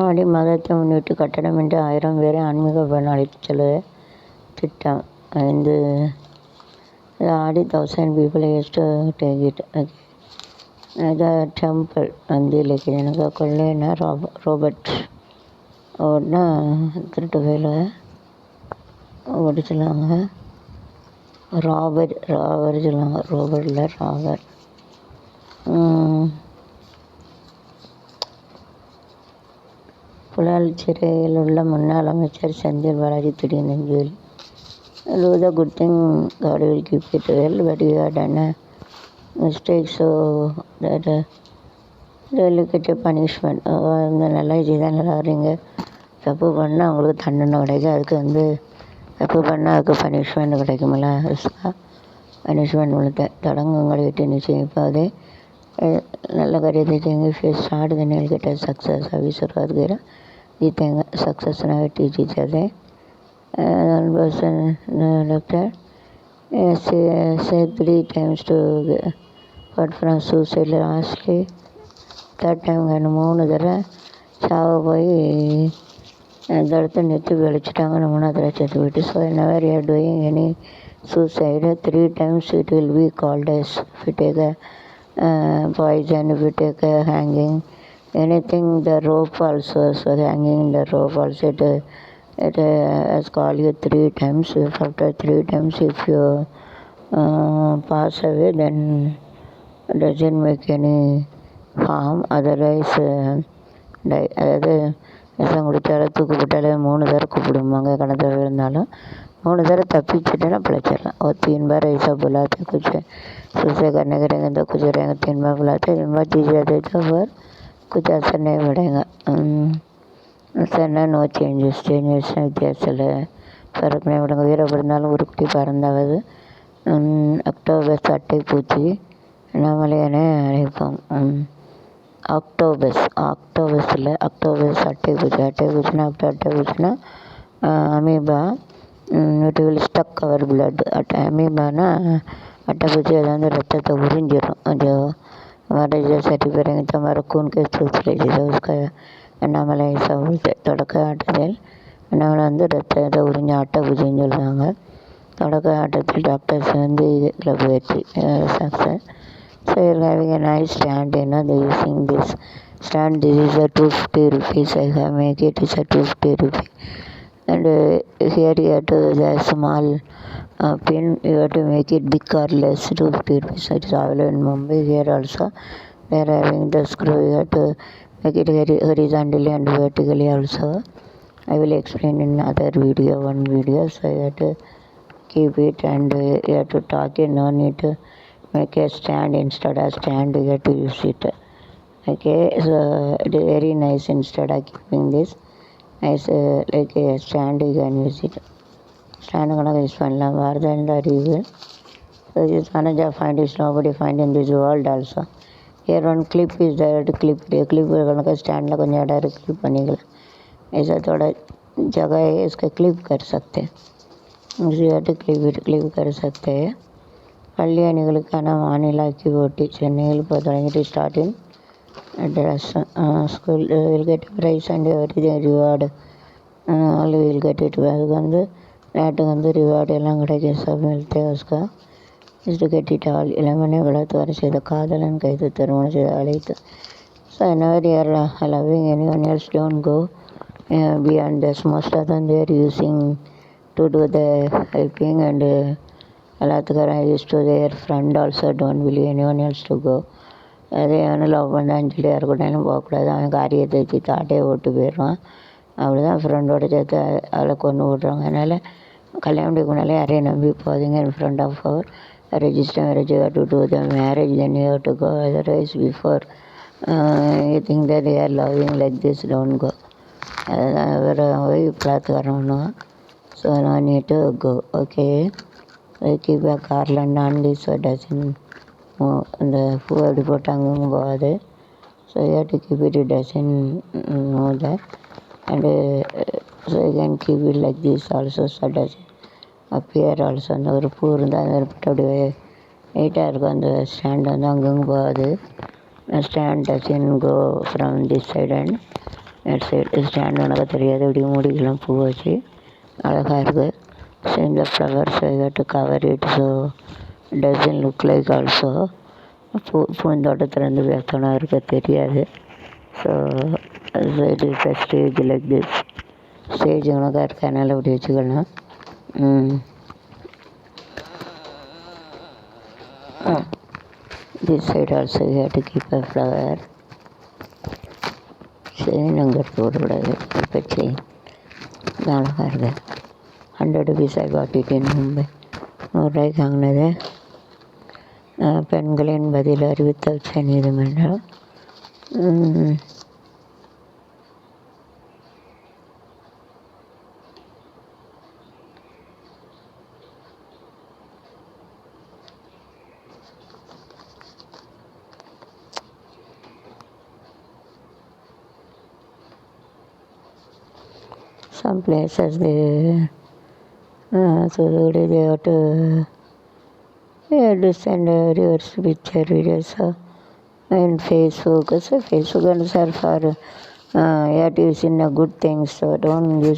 ஆடி மாதத்தை முன்னிட்டு கட்டணமின்றி 1000 பேரை ஆன்மீக பயணம் அழைத்துச் செல்ல திட்டம். ஆடி 1000 people used to take it. The temple வந்து இலக்கியனுக்கு கொள்ளைன்னா ரோபர்ட் ஓடனா திருட்டு வேலை ஓடி சொல்லுவாங்க. ராபர் சொல்லுவாங்க. ரோபர்ட் இல்லை, ராபர். புலால் சிறையில் உள்ள முன்னாள் அமைச்சர் செந்தில் பாலாஜி திடீர் நெஞ்சுவலி. Do the good thing, God will keep it well, but you have done a mistake, so that they will get a punishment. இந்த நல்லா இதுதான் நல்லா வரீங்க, தப்பு பண்ணால் அவங்களுக்கு தண்டனை கிடைக்கும். அதுக்கு தப்பு பண்ணால் அதுக்கு பனிஷ்மெண்ட் கிடைக்குமில்ல, பனிஷ்மெண்ட் உங்களுக்கு தொடங்குங்களை விட்டு நிச்சயம். இப்போ அதே நல்ல காரியத்தை செய்யுங்க. If you start, then you will get a success. அவிசுவாதிக்கிற ஜீத்தங்க சக்ஸஸ்னாக teach each other. One person doctor said 3 times to got from suicide. Lastly, third time கண்டு 3 தடவை சாவ போய் அந்த இடத்த நெத்தி வெளிச்சிட்டாங்க. 3ஆவது தடவை செத்து போயிட்டு. So whenever you are doing any suicide, 3 times it will be called as, if you take a poison, if you take a hanging, anything, the rope also, so hanging the rope also, it has called you 3 times. If after 3 times if you pass away, then it doesn't make any harm. Otherwise அதாவது விஷம் குடித்தாலும் தூக்கு போட்டாலும் 3 தடவை கூப்பிடுவாங்க. கடத்தடவை இருந்தாலும் 3 தடவை தப்பிச்சுட்டேன்னா பிழைச்சிடலாம். और 3 बार ऐसा बुलाते कुछ सुसे करने करेंगे तो कुछ रहेंगे. 3 बार बुलाते 3 बार चीज़ जाते तो पर कुछ असर नहीं पड़ेगा. असर नो चेंजेस வித்தியாசத்தில் ஃபரக் नहीं पड़ेगा. வீரப்படினாலும் ஒரு குட்டி பறந்தாவது அக்டோபஸ் அட்டைப்பூச்சி நம்மளையானே அழைப்போம். அக்டோபஸ் இல்லை, அக்டோபஸ் அட்டைப்பூச்சினா அட்டைப்பூச்சினா amoeba. It will stuck our blood. அமீபானா அட்டைப்பூச்சி, அது வந்து ரத்தத்தை உறிஞ்சிடும். அது हमारे சரி பெறங்க हमारा खून के सूचले उसका அண்ணாமலை சவுழ்த்து தொடக்க ஆட்டத்தில் அண்ணாமலை வந்து ரத்தத்தை உறிஞ்ச அட்டைப்பூச்சின்னு சொல்லுவாங்க. தொடக்க ஆட்டத்தில் டாக்டர்ஸ் வந்து இதில் போயிடுச்சு success. So you're having a nice stand, they're using this stand. This is a 250 rupees. I have make it is a 250 rupees. And here you have to the small pin, you have to make it big or less. 250 rupees. It is available in Mumbai. Here also they are having the screw. You have to make it horizontally and vertically also. I will explain in other video, one video. So you have to keep it and you have to talk it. No need to make a stand. Instead of stand you have to use it. Okay, so it is very nice. Instead of keeping this nice like a stand, you can use it. Stand கணக்கு use பண்ணலாம். வார்தான் இந்த அறிவு. So this another find is nobody find in this world also. Here one clip is there to clip கணக்கு ஸ்டாண்டில் கொஞ்சம் இடம் இருக்குது, clip பண்ணிக்கலாம். ऐसा थोड़ा जगह है, इसका क्लिप कर सकते हैं. क्लिप कर सकते हैं. பள்ளி அணிகளுக்கான மாநில அக்கி போட்டி சென்னையில் இப்போ தொடங்கிட்டு. Starting dress school will get prize and everything reward all will get it. அதுக்கு வந்து விளையாட்டுக்கு வந்து ரிவார்டு எல்லாம் கிடைக்கும். சப் மில்தே உஸ்கா is to get it all. இளமனை வளர்த்து வர செய்த காதலன் கைது, திருமணம் செய்த அழைத்து. So whenever you are loving anyone else, don't go beyond this. Most of them they are using to do the helping and எல்லாத்துக்காரன் use to their friend also. Don't believe anyone else to go. அதே அவனை love பண்ணான்னு சொல்லி யாருக்கூட்டாலும் போகக்கூடாது. அவன் காரியத்தை வச்சு தாட்டையை ஓட்டு போயிடுவான். அப்படி தான் ஃப்ரெண்டோட சேர்த்து அவளை கொண்டு விட்றாங்க. அதனால் கல்யாணம் முடிக்க முன்னாலே யாரையும் நம்பி போகாதீங்க. In front of our register marriage to do the marriage, then you have to go. Otherwise before you think that you are loving like this, don't go. அதுதான் வேறு போய் பிளாத்துக்காரன் பண்ணுவான். So no need to go. Okay, keep a garland on this so it doesn't move. அந்த பூ அப்படி போட்டு அங்கேயும் போகாது. So you have to keep it, it doesn't move that. And so you can keep it like this also, so it doesn't appear also. அந்த ஒரு பூ இருந்தால் அந்த போட்டு அப்படியே நீட்டாக இருக்கும். அந்த ஸ்டாண்ட் வந்து அங்கங்கே போகாது. Stand doesn't go from this side and side stand உனக்கு தெரியாது, இப்படி மூடிக்கலாம் பூ வச்சு அழகாக இருக்குது. ஸோ இந்த flowers to cover it, so dozen look like also. பூந்தோட்டத்துலேருந்து வெத்தனம் இருக்க தெரியாது. So it is a stage like this. Stage உனக்காக இருக்கனால இப்படி வச்சுக்கலாம். This side also you have to keep a flower. Chain அங்கே போடக்கூடாது, இப்போ செயின் அழகாக இருக்குது. 100 rupees I got it in Mumbai. 100 ரூபாய்க்கு வாங்கினது. பெண்களின் பதில் அறிவித்தல் உச்ச நீதிமன்றம். Some places they have to send reverse picture videos in Facebook. So Facebook and for you have to use in a good things, so don't use